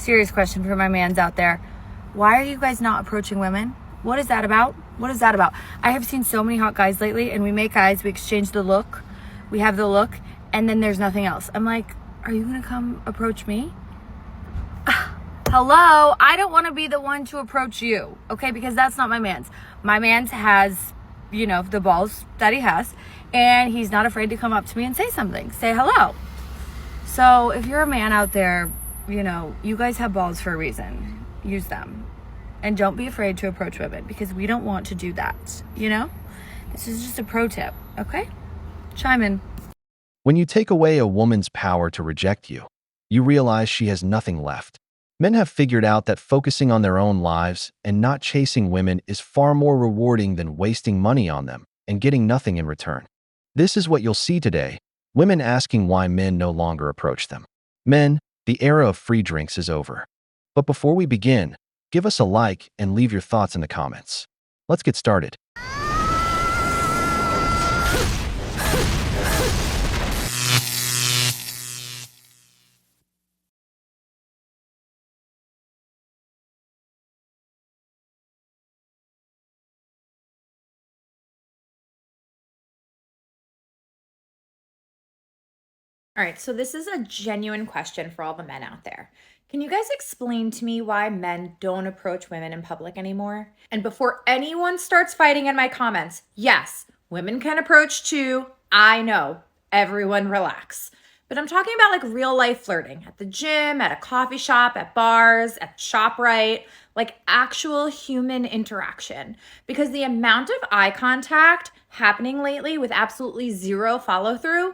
serious question for my mans out there. Why are you guys not approaching women? What is that about? What is that about? I have seen so many hot guys lately, and we make eyes, we exchange the look, we have the look, and then there's nothing else. I'm like, are you gonna come approach me? Hello, I don't want to be the one to approach you, okay? Because that's not my man's. My man's has, you know, the balls that he has, and he's not afraid to come up to me and say something, say hello. So if you're a man out there, you know, you guys have balls for a reason. Use them. And don't be afraid to approach women, because we don't want to do that, you know? This is just a pro tip, okay? Chime in. When you take away a woman's power to reject you, you realize she has nothing left. Men have figured out that focusing on their own lives and not chasing women is far more rewarding than wasting money on them and getting nothing in return. This is what you'll see today: women asking why men no longer approach them. Men, the era of free drinks is over. But before we begin, give us a like and leave your thoughts in the comments. Let's get started. All right, so this is a genuine question for all the men out there. Can you guys explain to me why men don't approach women in public anymore? And before anyone starts fighting in my comments, yes, women can approach too. I know. Everyone relax. But I'm talking about like real life flirting at the gym, at a coffee shop, at bars, at ShopRite, like actual human interaction. Because the amount of eye contact happening lately with absolutely zero follow through,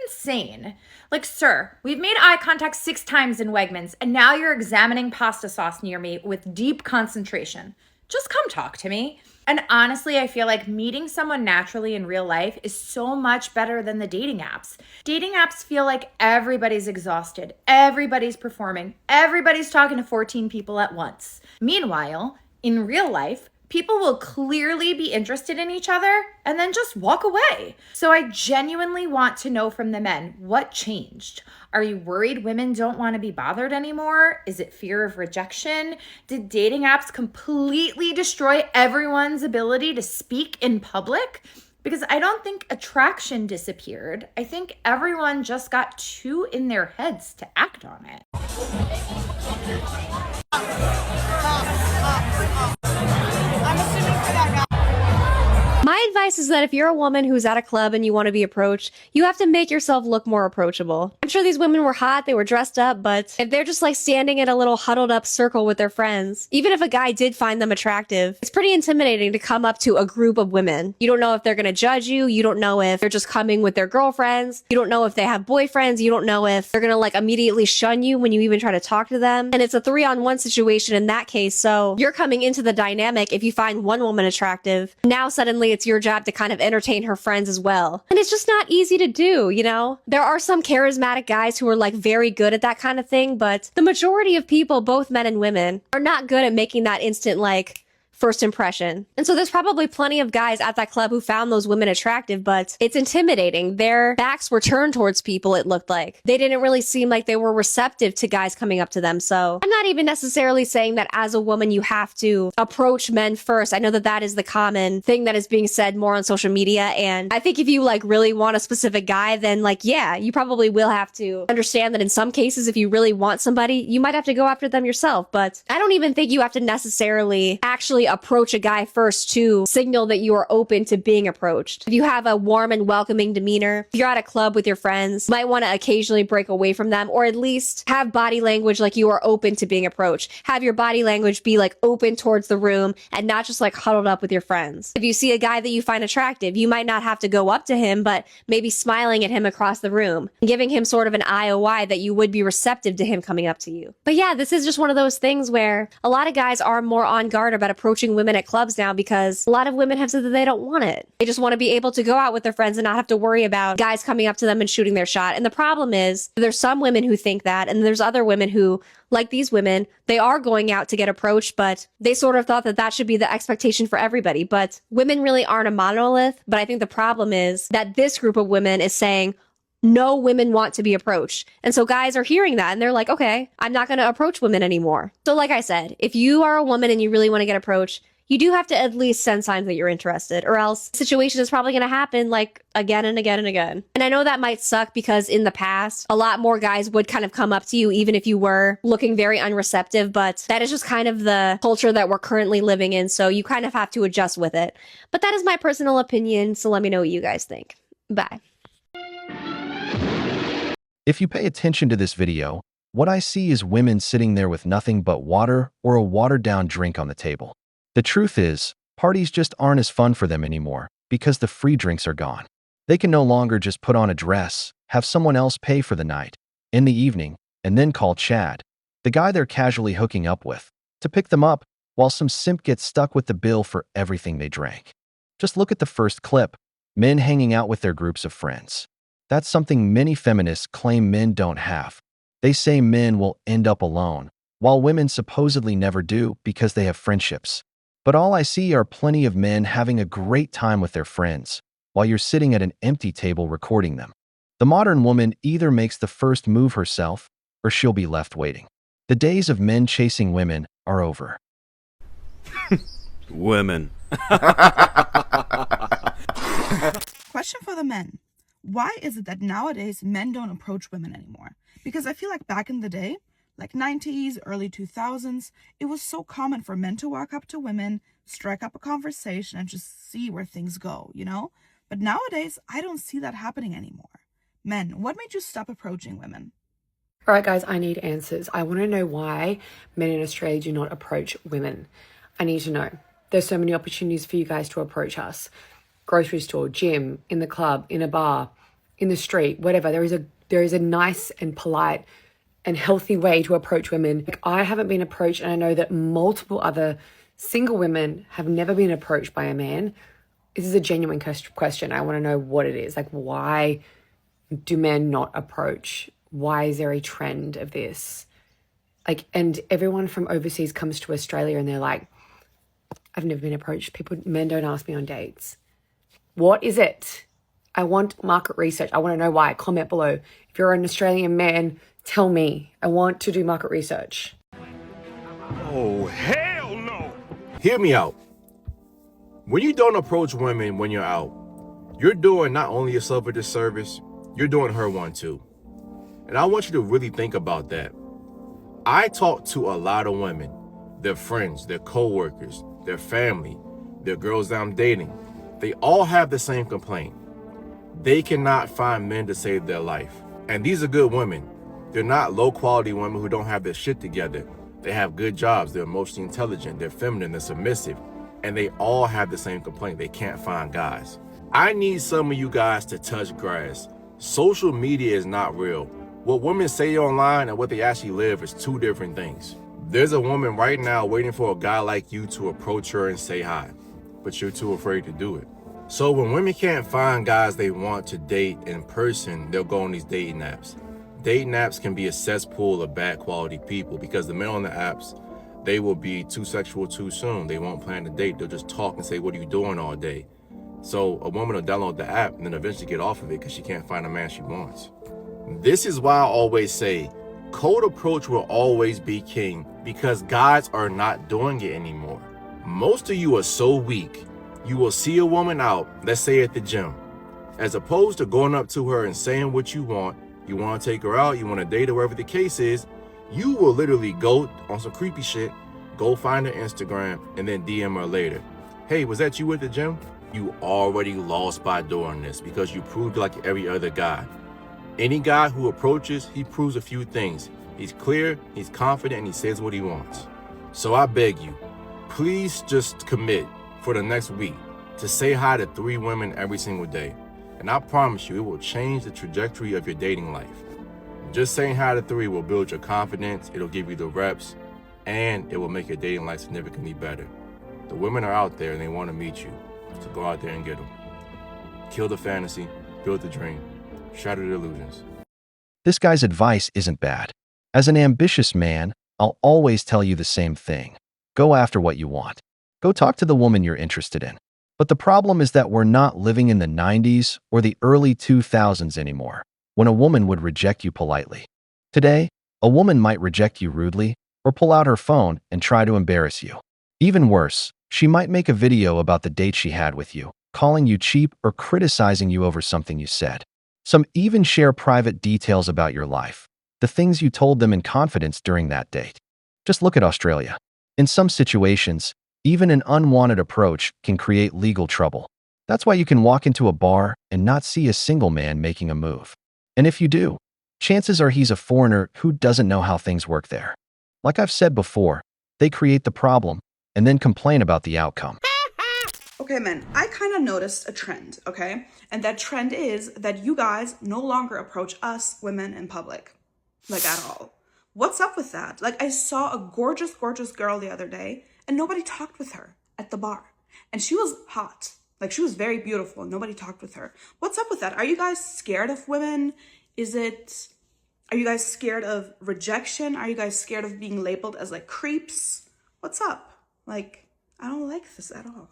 insane. Like, sir, we've made eye contact 6 times in Wegmans, and now you're examining pasta sauce near me with deep concentration. Just come talk to me. And honestly, I feel like meeting someone naturally in real life is so much better than the dating apps. Dating apps feel like everybody's exhausted, everybody's performing, everybody's talking to 14 people at once. Meanwhile, in real life, people will clearly be interested in each other and then just walk away. So I genuinely want to know from the men, what changed? Are you worried women don't want to be bothered anymore? Is it fear of rejection? Did dating apps completely destroy everyone's ability to speak in public? Because I don't think attraction disappeared. I think everyone just got too in their heads to act on it. My advice is that if you're a woman who's at a club and you want to be approached, you have to make yourself look more approachable. I'm sure these women were hot, they were dressed up, but if they're just like standing in a little huddled up circle with their friends, even if a guy did find them attractive, it's pretty intimidating to come up to a group of women. You don't know if they're going to judge you. You don't know if they're just coming with their girlfriends. You don't know if they have boyfriends. You don't know if they're going to like immediately shun you when you even try to talk to them. And it's a 3-on-1 situation in that case. So you're coming into the dynamic if you find one woman attractive. Now suddenly it's your job to kind of entertain her friends as well. And it's just not easy to do, you know? There are some charismatic guys who are like very good at that kind of thing, but the majority of people, both men and women, are not good at making that instant like first impression. And so there's probably plenty of guys at that club who found those women attractive, but it's intimidating. Their backs were turned towards people, it looked like. They didn't really seem like they were receptive to guys coming up to them. So I'm not even necessarily saying that as a woman you have to approach men first. I know that that is the common thing that is being said more on social media. And I think if you like really want a specific guy, then like, yeah, you probably will have to understand that in some cases, if you really want somebody, you might have to go after them yourself. But I don't even think you have to necessarily actually approach a guy first to signal that you are open to being approached. If you have a warm and welcoming demeanor, if you're at a club with your friends, you might want to occasionally break away from them, or at least have body language like you are open to being approached. Have your body language be like open towards the room and not just like huddled up with your friends. If you see a guy that you find attractive, you might not have to go up to him, but maybe smiling at him across the room, giving him sort of an IOI that you would be receptive to him coming up to you. But yeah, this is just one of those things where a lot of guys are more on guard about approaching women at clubs now because a lot of women have said that they don't want it. They just want to be able to go out with their friends and not have to worry about guys coming up to them and shooting their shot. And the problem is there's some women who think that, and there's other women who, like these women, they are going out to get approached, but they sort of thought that that should be the expectation for everybody. But women really aren't a monolith. But I think the problem is that this group of women is saying, no women want to be approached. And so guys are hearing that and they're like, okay, I'm not going to approach women anymore. So like I said, if you are a woman and you really want to get approached, you do have to at least send signs that you're interested, or else the situation is probably going to happen like again and again and again. And I know that might suck because in the past, a lot more guys would kind of come up to you even if you were looking very unreceptive, but that is just kind of the culture that we're currently living in. So you kind of have to adjust with it. But that is my personal opinion. So let me know what you guys think. Bye. If you pay attention to this video, what I see is women sitting there with nothing but water or a watered-down drink on the table. The truth is, parties just aren't as fun for them anymore because the free drinks are gone. They can no longer just put on a dress, have someone else pay for the night, in the evening, and then call Chad, the guy they're casually hooking up with, to pick them up while some simp gets stuck with the bill for everything they drank. Just look at the first clip, men hanging out with their groups of friends. That's something many feminists claim men don't have. They say men will end up alone, while women supposedly never do because they have friendships. But all I see are plenty of men having a great time with their friends, while you're sitting at an empty table recording them. The modern woman either makes the first move herself, or she'll be left waiting. The days of men chasing women are over. Women. Question for the men. Why is it that nowadays men don't approach women anymore? Because I feel like back in the day, like 90s, early 2000s, it was so common for men to walk up to women, strike up a conversation, and just see where things go, you know? But nowadays, I don't see that happening anymore. Men, what made you stop approaching women? All right, guys, I need answers. I want to know why men in Australia do not approach women. I need to know. There's so many opportunities for you guys to approach us. Grocery store, gym, in the club, in a bar, in the street, whatever. There is a nice and polite and healthy way to approach women. Like, I haven't been approached, and I know that multiple other single women have never been approached by a man. This is a genuine question. I want to know what it is. Like, why do men not approach? Why is there a trend of this? Like, and everyone from overseas comes to Australia and they're like, I've never been approached. Men don't ask me on dates. What is it? I want market research. I want to know why. Comment below. If you're an Australian man, tell me. I want to do market research. Oh, hell no! Hear me out. When you don't approach women when you're out, you're doing not only yourself a disservice, you're doing her one too. And I want you to really think about that. I talk to a lot of women, their friends, their co-workers, their family, their girls that I'm dating. They all have the same complaint. They cannot find men to save their life. And these are good women. They're not low-quality women who don't have their shit together. They have good jobs. They're emotionally intelligent. They're feminine. They're submissive. And they all have the same complaint. They can't find guys. I need some of you guys to touch grass. Social media is not real. What women say online and what they actually live is two different things. There's a woman right now waiting for a guy like you to approach her and say hi, but you're too afraid to do it. So when women can't find guys they want to date in person, they'll go on these dating apps. Dating apps can be a cesspool of bad quality people because the men on the apps, they will be too sexual too soon. They won't plan to date. They'll just talk and say, what are you doing all day? So a woman will download the app and then eventually get off of it because she can't find a man she wants. This is why I always say, cold approach will always be king because guys are not doing it anymore. Most of you are so weak. You will see a woman out, let's say at the gym, as opposed to going up to her and saying what you want to take her out, you want to date her, whatever the case is, you will literally go on some creepy shit, go find her Instagram, and then DM her later. Hey, was that you at the gym? You already lost by doing this because you proved like every other guy. Any guy who approaches, he proves a few things. He's clear, he's confident, and he says what he wants. So I beg you, please just commit for the next week to say hi to 3 women every single day. And I promise you, it will change the trajectory of your dating life. Just saying hi to 3 will build your confidence, it'll give you the reps, and it will make your dating life significantly better. The women are out there and they want to meet you, so go out there and get them. Kill the fantasy, build the dream, shatter the illusions. This guy's advice isn't bad. As an ambitious man, I'll always tell you the same thing. Go after what you want. Go talk to the woman you're interested in. But the problem is that we're not living in the 90s or the early 2000s anymore. when a woman would reject you politely. Today, a woman might reject you rudely or pull out her phone and try to embarrass you. Even worse, she might make a video about the date she had with you, calling you cheap or criticizing you over something you said. Some even share private details about your life, the things you told them in confidence during that date. Just look at Australia. In some situations, even an unwanted approach can create legal trouble. That's why you can walk into a bar and not see a single man making a move. And if you do, chances are he's a foreigner who doesn't know how things work there. Like I've said before, they create the problem and then complain about the outcome. Okay, men, I kind of noticed a trend, okay? And that trend is that you guys no longer approach us women in public, like at all. What's up with that? Like, I saw a gorgeous, gorgeous girl the other day and nobody talked with her at the bar. And she was hot. Like, she was very beautiful and nobody talked with her. What's up with that? Are you guys scared of women? Are you guys scared of rejection? Are you guys scared of being labeled as like creeps? What's up? Like, I don't like this at all.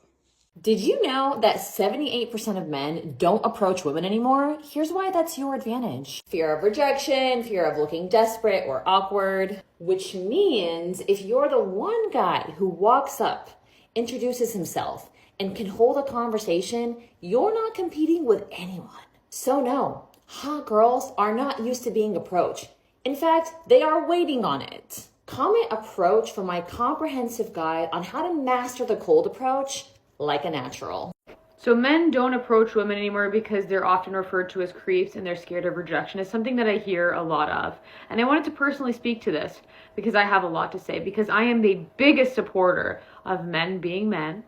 Did you know that 78% of men don't approach women anymore? Here's why that's your advantage. Fear of rejection, fear of looking desperate or awkward, which means if you're the one guy who walks up, introduces himself, and can hold a conversation, you're not competing with anyone. So no, hot girls are not used to being approached. In fact, they are waiting on it. Comment approach for my comprehensive guide on how to master the cold approach like a natural. So men don't approach women anymore because they're often referred to as creeps and they're scared of rejection. It's something that I hear a lot of. And I wanted to personally speak to this because I have a lot to say, because I am the biggest supporter of men being men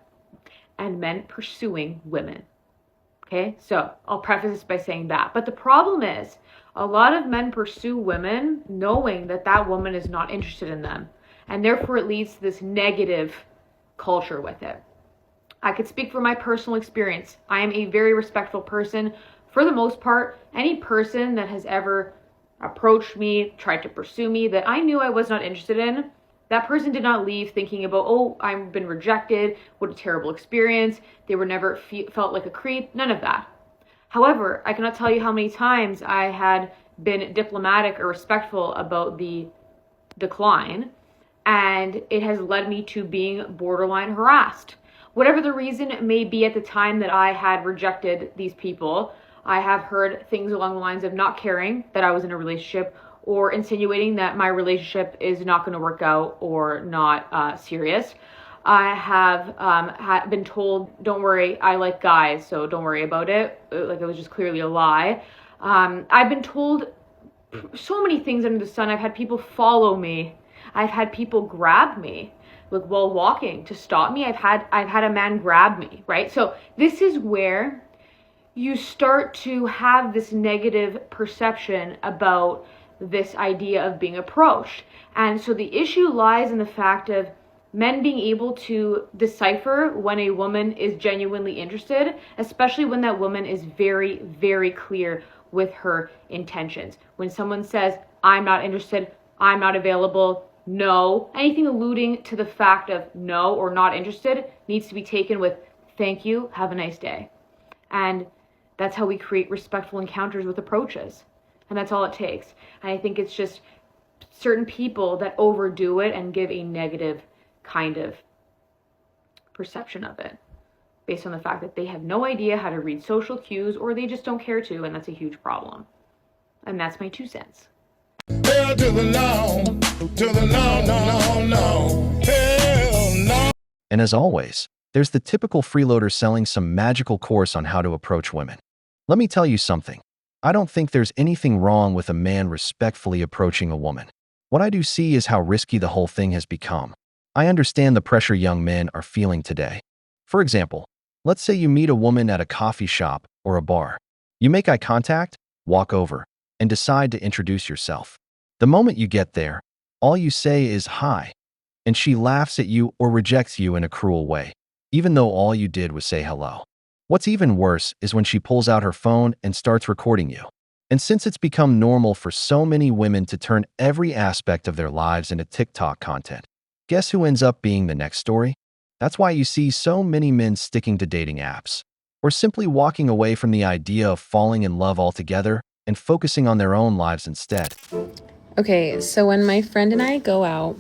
and men pursuing women. Okay, so I'll preface this by saying that. But the problem is, a lot of men pursue women knowing that that woman is not interested in them. And therefore it leads to this negative culture with it. I could speak from my personal experience. I am a very respectful person. For the most part, any person that has ever approached me, tried to pursue me, that I knew I was not interested in, that person did not leave thinking about, oh, I've been rejected, what a terrible experience, they were never felt like a creep, none of that. However, I cannot tell you how many times I had been diplomatic or respectful about the decline, and it has led me to being borderline harassed. Whatever the reason may be at the time that I had rejected these people, I have heard things along the lines of not caring that I was in a relationship or insinuating that my relationship is not going to work out or not serious. I have been told, don't worry, I like guys, so don't worry about it. Like, it was just clearly a lie. I've been told so many things under the sun. I've had people follow me. I've had people grab me, like while walking, to stop me. I've had a man grab me, right? So this is where you start to have this negative perception about this idea of being approached. And so the issue lies in the fact of men being able to decipher when a woman is genuinely interested, especially when that woman is very, very clear with her intentions. When someone says, I'm not interested, I'm not available, no, anything alluding to the fact of no or not interested needs to be taken with thank you, have a nice day. And that's how we create respectful encounters with approaches. And that's all it takes. And I think it's just certain people that overdo it and give a negative kind of perception of it based on the fact that they have no idea how to read social cues, or they just don't care to, and that's a huge problem. And that's my 2 cents. Hell to the no, no. Hell no. And as always, there's the typical freeloader selling some magical course on how to approach women. Let me tell you something. I don't think there's anything wrong with a man respectfully approaching a woman. What I do see is how risky the whole thing has become. I understand the pressure young men are feeling today. For example, let's say you meet a woman at a coffee shop or a bar. You make eye contact, walk over, and decide to introduce yourself. The moment you get there, all you say is hi, and she laughs at you or rejects you in a cruel way, even though all you did was say hello. What's even worse is when she pulls out her phone and starts recording you. And since it's become normal for so many women to turn every aspect of their lives into TikTok content, guess who ends up being the next story? That's why you see so many men sticking to dating apps, or simply walking away from the idea of falling in love altogether and focusing on their own lives instead. Okay, so when my friend and I go out,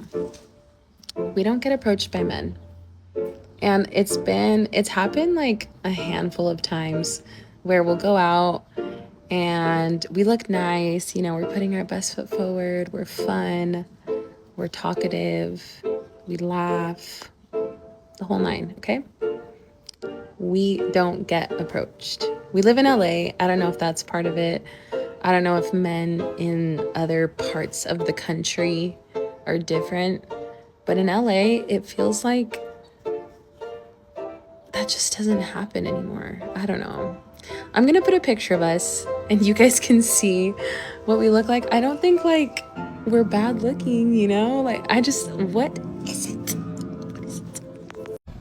we don't get approached by men. And it's happened like a handful of times where we'll go out and we look nice, you know, we're putting our best foot forward, we're fun, we're talkative, we laugh, the whole nine, okay? We don't get approached. We live in LA. I don't know if that's part of it. I don't know if men in other parts of the country are different, but in LA, it feels like that just doesn't happen anymore. I don't know. I'm gonna put a picture of us and you guys can see what we look like. I don't think like we're bad looking, you know? Like what is it?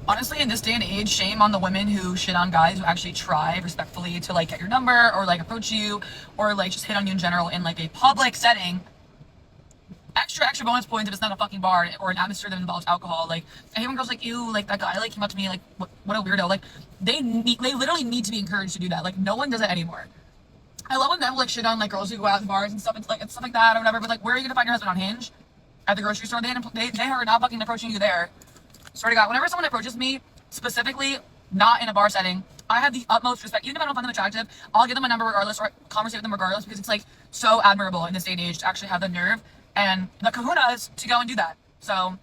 Honestly, in this day and age, shame on the women who shit on guys who actually try respectfully to like get your number or like approach you or like just hit on you in general in like a public setting. Extra bonus points if it's not a fucking bar or an atmosphere that involves alcohol. Like, I hate when girls like you, like that guy like came up to me like what a weirdo. Like they literally need to be encouraged to do that. Like no one does it anymore. I love when men will like shit on like girls who go out to bars and stuff and stuff like that or whatever. But like, where are you gonna find your husband on Hinge? At the grocery store? They are not fucking approaching you there. Swear to God, whenever someone approaches me, specifically not in a bar setting, I have the utmost respect. Even if I don't find them attractive, I'll give them a number regardless or conversate with them regardless because it's like so admirable in this day and age to actually have the nerve and the kahunas to go and do that. So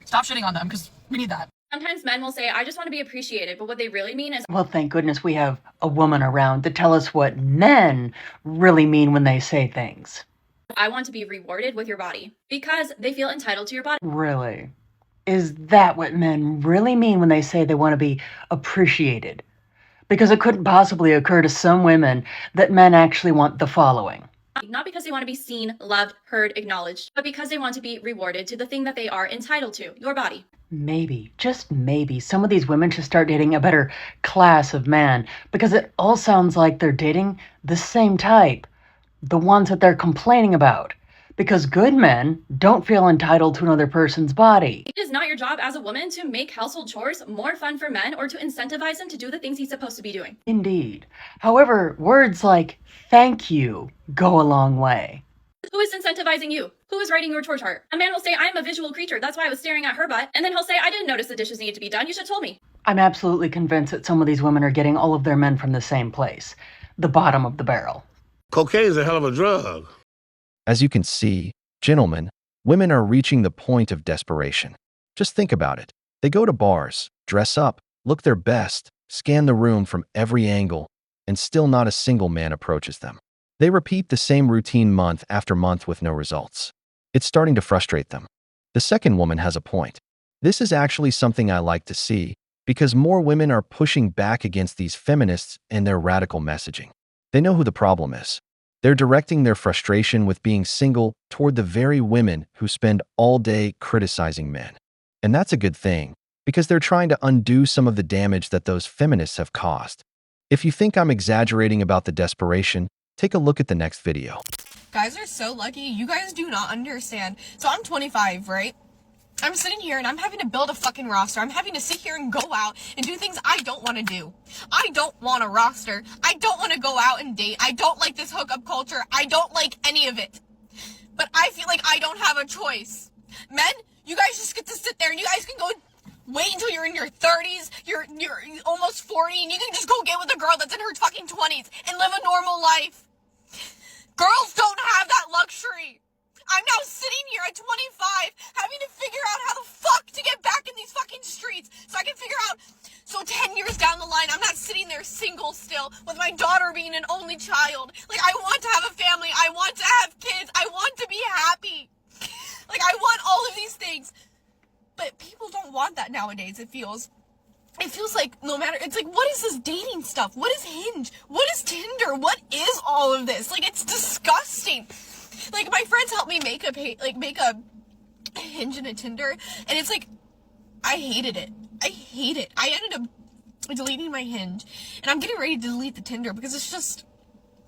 stop shitting on them because we need that. Sometimes men will say, I just want to be appreciated, but what they really mean is, well, thank goodness we have a woman around to tell us what men really mean when they say things. I want to be rewarded with your body because they feel entitled to your body. Really? Is that what men really mean when they say they want to be appreciated? Because it couldn't possibly occur to some women that men actually want the following. Not because they want to be seen, loved, heard, acknowledged, but because they want to be rewarded to the thing that they are entitled to, your body. Maybe, just maybe, some of these women should start dating a better class of man because it all sounds like they're dating the same type, the ones that they're complaining about. Because good men don't feel entitled to another person's body. It is not your job as a woman to make household chores more fun for men or to incentivize him to do the things he's supposed to be doing. Indeed. However, words like thank you go a long way. Who is incentivizing you? Who is writing your chore chart? A man will say, I am a visual creature. That's why I was staring at her butt. And then he'll say, I didn't notice the dishes needed to be done. You should have told me. I'm absolutely convinced that some of these women are getting all of their men from the same place. The bottom of the barrel. Cocaine is a hell of a drug. As you can see, gentlemen, women are reaching the point of desperation. Just think about it. They go to bars, dress up, look their best, scan the room from every angle, and still not a single man approaches them. They repeat the same routine month after month with no results. It's starting to frustrate them. The second woman has a point. This is actually something I like to see because more women are pushing back against these feminists and their radical messaging. They know who the problem is. They're directing their frustration with being single toward the very women who spend all day criticizing men. And that's a good thing, because they're trying to undo some of the damage that those feminists have caused. If you think I'm exaggerating about the desperation, take a look at the next video. Guys are so lucky. You guys do not understand. So I'm 25, right? I'm sitting here and I'm having to build a fucking roster. I'm having to sit here and go out and do things I don't want to do. I don't want a roster. I don't want to go out and date. I don't like this hookup culture. I don't like any of it. But I feel like I don't have a choice. Men, you guys just get to sit there and you guys can go wait until you're in your 30s, you're almost 40, and you can just go get with a girl that's in her fucking 20s and live a normal life. Girls don't have that luxury. I'm now sitting here at 25 having to figure out how the fuck to get back in these fucking streets so I can figure out, so 10 years down the line, I'm not sitting there single still with my daughter being an only child. Like, I want to have a family. I want to have kids. I want to be happy. Like, I want all of these things. But people don't want that nowadays, it feels. It feels like no matter, it's like, what is this dating stuff? What is Hinge? What is Tinder? What is all of this? Like, it's disgusting. Like, my friends helped me make a Hinge and a Tinder, and it's like, I hated it. I hate it. I ended up deleting my Hinge, and I'm getting ready to delete the Tinder because it's just,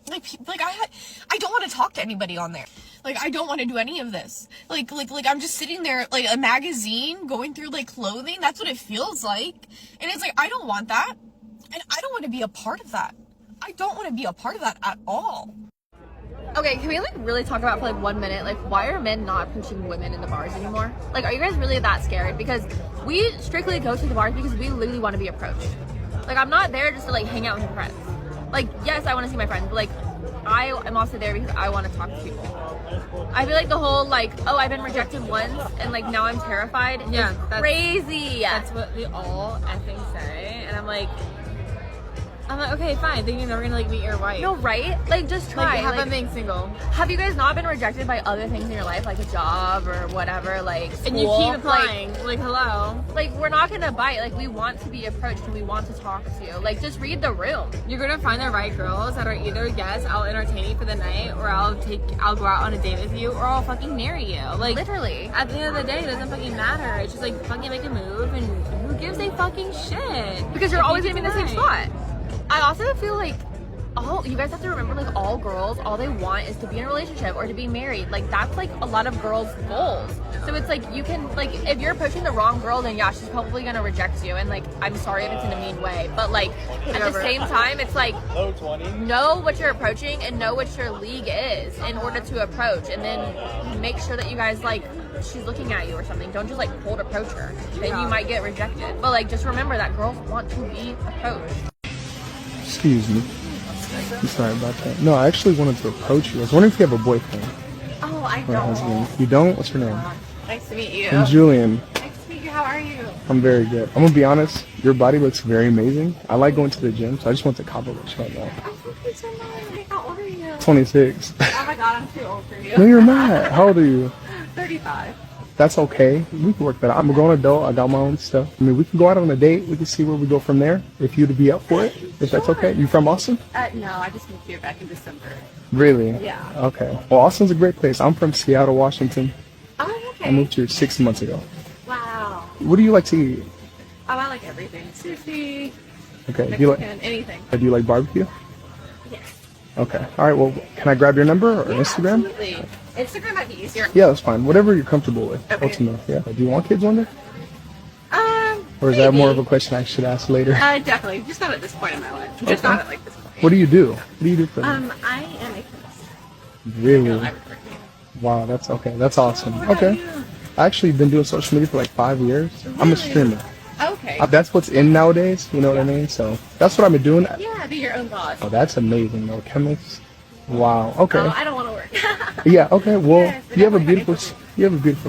like I don't want to talk to anybody on there. Like, I don't want to do any of this. Like, I'm just sitting there, like, a magazine, going through, like, clothing. That's what it feels like. And it's like, I don't want that. And I don't want to be a part of that. I don't want to be a part of that at all. Okay, can we like really talk about for like 1 minute, like why are men not approaching women in the bars anymore? Like, are you guys really that scared? Because we strictly go to the bars because we literally want to be approached. Like, I'm not there just to like hang out with my friends. Like, yes, I want to see my friends, but like, I am also there because I want to talk to people. I feel like the whole like, oh, I've been rejected once and like now I'm terrified. Yeah, that's crazy. That's what we all effing say, and I'm like, okay, fine. Thinking they're gonna like meet your wife. No, right? Like, just try. Like, have like, them being single. Have you guys not been rejected by other things in your life, like a job or whatever, like school? And you keep applying. Like, hello. Like, we're not gonna bite. Like, we want to be approached and we want to talk to you. Like, just read the room. You're gonna find the right girls that are either, yes, I'll entertain you for the night, or I'll go out on a date with you, or I'll fucking marry you. Like, literally. At the end of the day, it doesn't fucking matter. It's just like fucking make a move, and who gives a fucking shit? Because you're always gonna be in the same spot. I also feel like you guys have to remember, like, all girls, all they want is to be in a relationship or to be married. Like, that's like a lot of girls' goals. So it's like, you can, like, if you're approaching the wrong girl, then yeah, she's probably gonna reject you. And like, I'm sorry if it's in a mean way, but like, at the same time, it's like, know what you're approaching and know what your league is in order to approach, and then make sure that you guys, like, she's looking at you or something. Don't just like cold approach her. Then you might get rejected. But like, just remember that girls want to be approached. Excuse me. I'm sorry about that. No, I actually wanted to approach you. I was wondering if you have a boyfriend. Oh, I Or a don't. husband. You don't? What's your name? Nice to meet you. I'm Julian. Nice to meet you. How are you? I'm very good. I'm gonna be honest. Your body looks very amazing. I like going to the gym, so I just want to compliment you on that. Oh, thank you so much. How old are you? 26. Oh my god, I'm too old for you. No, you're not. How old are you? 35. That's okay. We can work that out. I'm a grown adult. I got my own stuff. I mean, we can go out on a date. We can see where we go from there. If you'd be up for it, if that's okay. You from Austin? No, I just moved here back in December. Really? Yeah. Okay. Well, Austin's a great place. I'm from Seattle, Washington. Oh, okay. I moved here 6 months ago. Wow. What do you like to eat? Oh, I like everything. Sushi, Okay. Mexican, anything. Do you like barbecue? Yes. Okay. All right. Well, can I grab your number or Instagram? Absolutely. Instagram might be easier. Yeah, that's fine. Whatever you're comfortable with. Okay. Ultimately. Yeah. Do you want kids one day? Or is that more of a question I should ask later? Definitely. Just not at this point in my life. Just not at like this point. What do you do? What do you do for them? I am a chemist. Really? Wow, that's okay. That's awesome. Okay. I actually been doing social media for like 5 years. I'm a streamer. Okay. That's what's in nowadays, you know what I mean? So that's what I've been doing. Yeah, be your own boss. Oh, that's amazing, though. Chemist. Wow. Okay. Oh, I don't want to work. Yeah. Okay. Well, Yes, you have a beautiful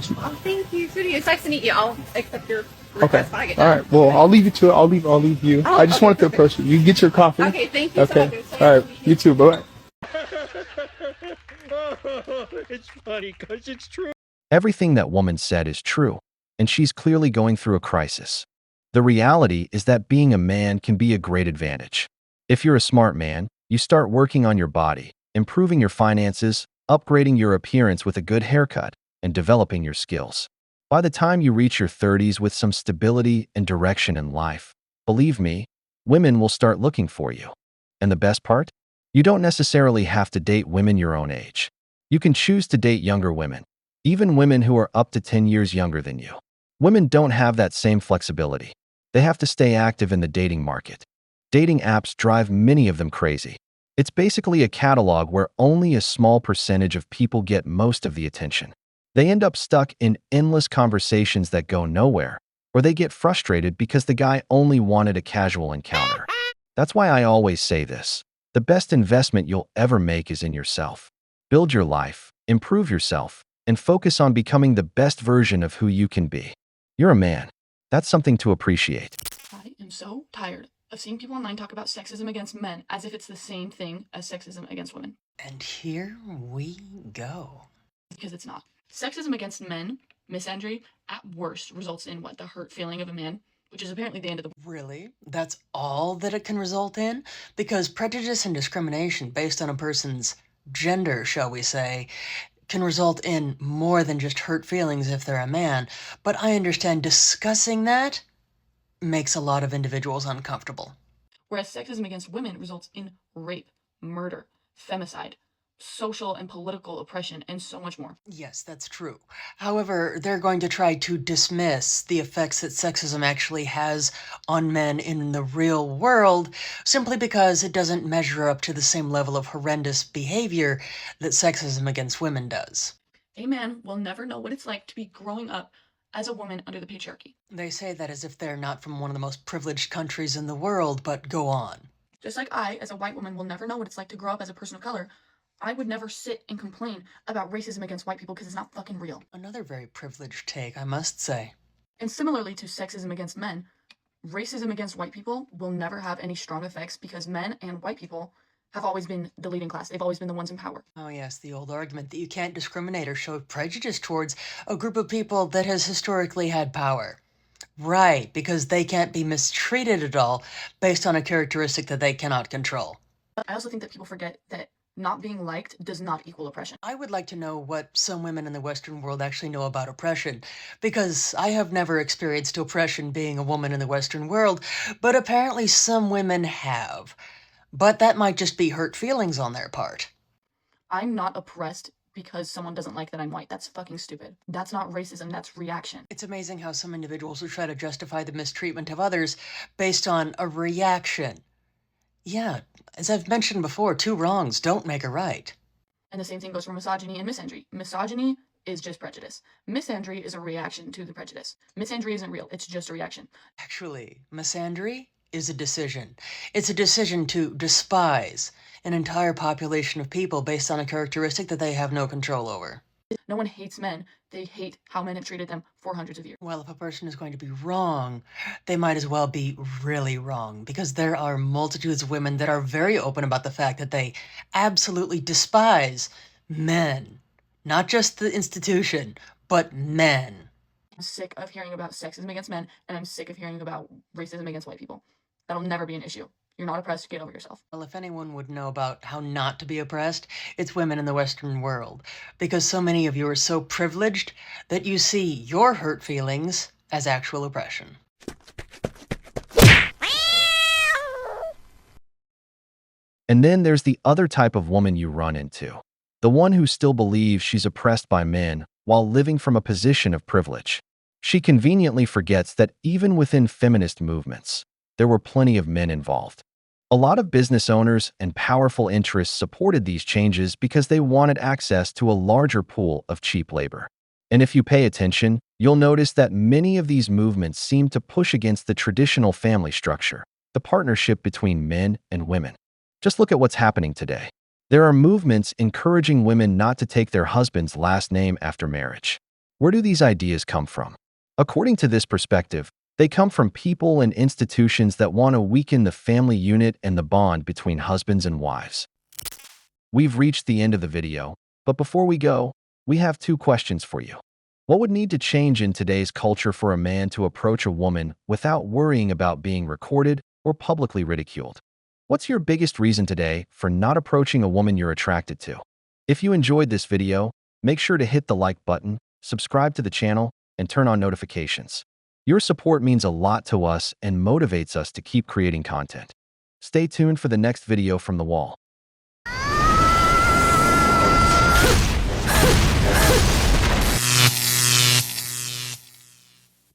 smile. Oh, thank you, sweetie. It's nice to meet you. I'll accept your Okay. request when I get All done. right. Well, I'll leave you to it. I'll leave you. Oh, I just okay, wanted to approach you. You get your coffee. Okay, thank you so Okay. much. It was so All nice right. You too. Bye. It's funny because it's true. Everything that woman said is true, and she's clearly going through a crisis. The reality is that being a man can be a great advantage. If you're a smart man, you start working on your body, improving your finances, upgrading your appearance with a good haircut, and developing your skills. By the time you reach your 30s with some stability and direction in life, believe me, women will start looking for you. And the best part? You don't necessarily have to date women your own age. You can choose to date younger women, even women who are up to 10 years younger than you. Women don't have that same flexibility. They have to stay active in the dating market. Dating apps drive many of them crazy. It's basically a catalog where only a small percentage of people get most of the attention. They end up stuck in endless conversations that go nowhere, or they get frustrated because the guy only wanted a casual encounter. That's why I always say this. The best investment you'll ever make is in yourself. Build your life, improve yourself, and focus on becoming the best version of who you can be. You're a man. That's something to appreciate. I am so tired of seeing people online talk about sexism against men as if it's the same thing as sexism against women. And here we go. Because it's not. Sexism against men, misandry, at worst results in what? The hurt feeling of a man, which is apparently the end of the... Really? That's all that it can result in? Because prejudice and discrimination based on a person's gender, shall we say, can result in more than just hurt feelings if they're a man. But I understand discussing that makes a lot of individuals uncomfortable. Whereas sexism against women results in rape, murder, femicide, social and political oppression, and so much more. Yes, that's true. However, they're going to try to dismiss the effects that sexism actually has on men in the real world simply because it doesn't measure up to the same level of horrendous behavior that sexism against women does. A man will never know what it's like to be growing up as a woman under the patriarchy. They say that as if they're not from one of the most privileged countries in the world, but go on. Just like I, as a white woman, will never know what it's like to grow up as a person of color, I would never sit and complain about racism against white people because it's not fucking real. Another very privileged take, I must say. And similarly to sexism against men, racism against white people will never have any strong effects because men and white people have always been the leading class. They've always been the ones in power. Oh yes, the old argument that you can't discriminate or show prejudice towards a group of people that has historically had power. Right, because they can't be mistreated at all based on a characteristic that they cannot control. I also think that people forget that not being liked does not equal oppression. I would like to know what some women in the Western world actually know about oppression, because I have never experienced oppression being a woman in the Western world, but apparently some women have. But that might just be hurt feelings on their part. I'm not oppressed because someone doesn't like that I'm white. That's fucking stupid. That's not racism, that's reaction. It's amazing how some individuals will try to justify the mistreatment of others based on a reaction. Yeah, as I've mentioned before, two wrongs don't make a right. And the same thing goes for misogyny and misandry. Misogyny is just prejudice. Misandry is a reaction to the prejudice. Misandry isn't real, it's just a reaction. Actually, misandry is a decision. It's a decision to despise an entire population of people based on a characteristic that they have no control over. No one hates men. They hate how men have treated them for hundreds of years. Well, if a person is going to be wrong, they might as well be really wrong, because there are multitudes of women that are very open about the fact that they absolutely despise men. Not just the institution, but men. I'm sick of hearing about sexism against men, and I'm sick of hearing about racism against white people. That'll never be an issue. You're not oppressed, get over yourself. Well, if anyone would know about how not to be oppressed, it's women in the Western world. Because so many of you are so privileged that you see your hurt feelings as actual oppression. And then there's the other type of woman you run into. The one who still believes she's oppressed by men while living from a position of privilege. She conveniently forgets that even within feminist movements, there were plenty of men involved. A lot of business owners and powerful interests supported these changes because they wanted access to a larger pool of cheap labor. And if you pay attention, you'll notice that many of these movements seem to push against the traditional family structure, the partnership between men and women. Just look at what's happening today. There are movements encouraging women not to take their husband's last name after marriage. Where do these ideas come from? According to this perspective, they come from people and institutions that want to weaken the family unit and the bond between husbands and wives. We've reached the end of the video, but before we go, we have two questions for you. What would need to change in today's culture for a man to approach a woman without worrying about being recorded or publicly ridiculed? What's your biggest reason today for not approaching a woman you're attracted to? If you enjoyed this video, make sure to hit the like button, subscribe to the channel, and turn on notifications. Your support means a lot to us and motivates us to keep creating content. Stay tuned for the next video from the wall.